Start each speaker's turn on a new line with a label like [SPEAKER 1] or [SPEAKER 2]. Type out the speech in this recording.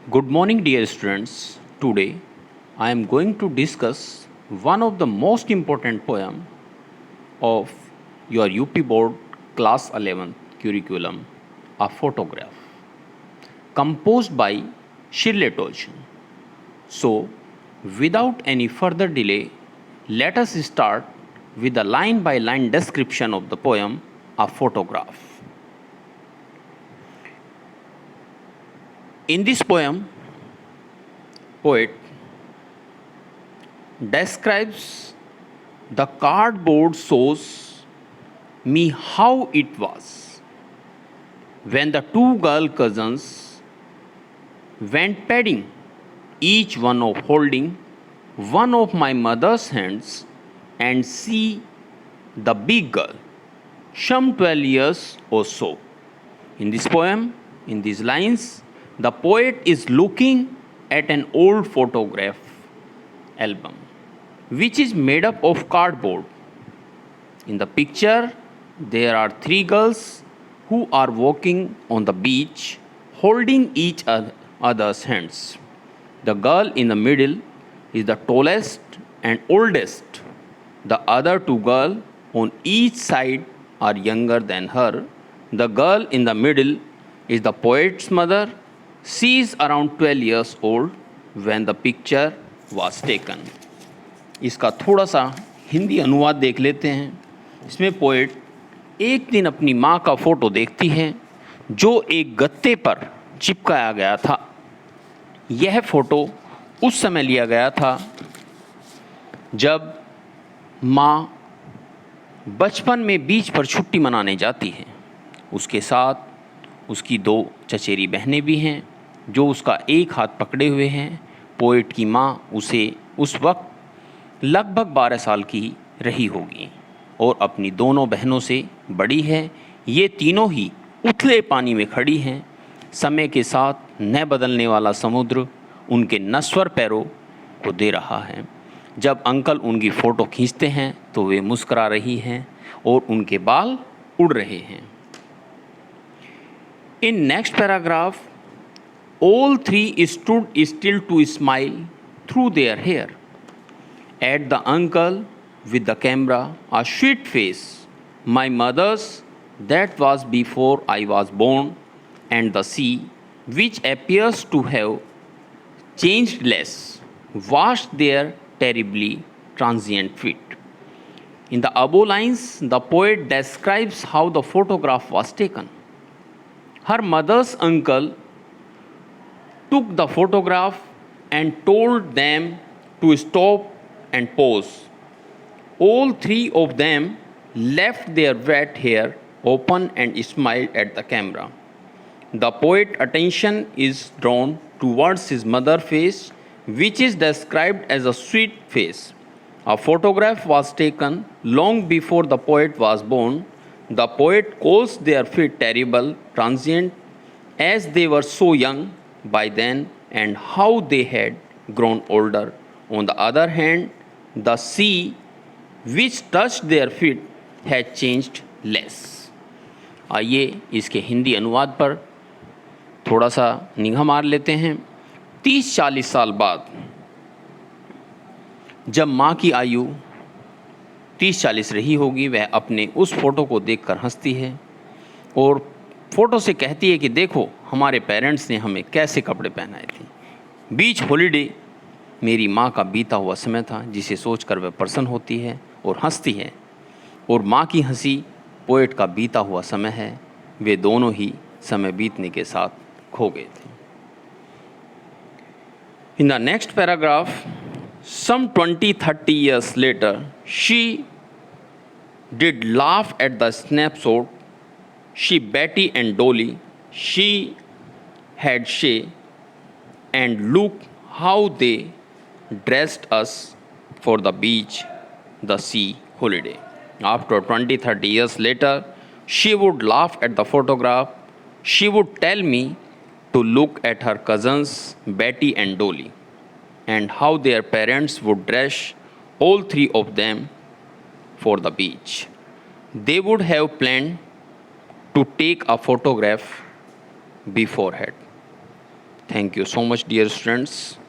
[SPEAKER 1] Good morning, dear students. Today, I am going to discuss one of the most important poem of your UP Board Class 11 curriculum, a photograph, composed by Shirley Tolston. So, without any further delay, let us start with a line-by-line description of the poem, a photograph. In this poem, poet describes the cardboard shows me how it was when the two girl cousins went padding, each one of holding one of my mother's hands, and see the big girl, some 12 years or so. In this poem, in these lines, the poet is looking at an old photograph album which is made up of cardboard. In the picture, there are three girls who are walking on the beach holding each other's hands. The girl in the middle is the tallest and oldest. The other two girls on each side are younger than her. The girl in the middle is the poet's mother. She is around 12 years old when the picture was taken. इसका थोड़ा सा हिंदी अनुवाद देख लेते हैं। इसमें poet एक दिन अपनी माँ का फ़ोटो देखती है जो एक गत्ते पर चिपकाया गया था। यह फ़ोटो उस समय लिया गया था जब माँ बचपन में बीच पर छुट्टी मनाने जाती है। उसके साथ उसकी दो चचेरी बहनें भी हैं जो उसका एक हाथ पकड़े हुए हैं। पोएट की माँ उसे उस वक्त लगभग 12 साल की रही होगी और अपनी दोनों बहनों से बड़ी है। ये तीनों ही उथले पानी में खड़ी हैं। समय के साथ न बदलने वाला समुद्र उनके नश्वर पैरों को दे रहा है। जब अंकल उनकी फ़ोटो खींचते हैं तो वे मुस्करा रही हैं और उनके बाल उड़ रहे हैं। In next paragraph, all three stood still to smile through their hair at the uncle with the camera, a sweet face, my mother's that was before I was born, and the sea, which appears to have changed less, washed their terribly transient feet. In the above lines, the poet describes how the photograph was taken. Her mother's uncle took the photograph and told them to stop and pose. All three of them left their wet hair open and smiled at the camera. The poet's attention is drawn towards his mother's face, which is described as a sweet face. A photograph was taken long before the poet was born. The poet calls their feet terrible, transient, as they were so young by then and how they had grown older. On the other hand, the sea which touched their feet had changed less. आइए इसके हिंदी अनुवाद पर थोड़ा सा निगाह मार लेते हैं। 30-40 साल बाद जब माँ की आयु 30-40 रही होगी, वह अपने उस फ़ोटो को देखकर हंसती है और फ़ोटो से कहती है कि देखो हमारे पेरेंट्स ने हमें कैसे कपड़े पहनाए थे। बीच हॉलीडे मेरी माँ का बीता हुआ समय था जिसे सोचकर वह प्रसन्न होती है और हंसती है, और माँ की हंसी पोएट का बीता हुआ समय है। वे दोनों ही समय बीतने के साथ खो गए थे। In the next paragraph, some 20-30 years later, she did laugh at the snapshot. She, Betty and Dolly, she had Shay, and look how they dressed us for the beach, the sea holiday. After 20-30 years later, she would laugh at the photograph. She would tell me to look at her cousins, Betty and Dolly, and how their parents would dress all three of them for the beach. They would have planned to take a photograph beforehand. Thank you so much, dear students.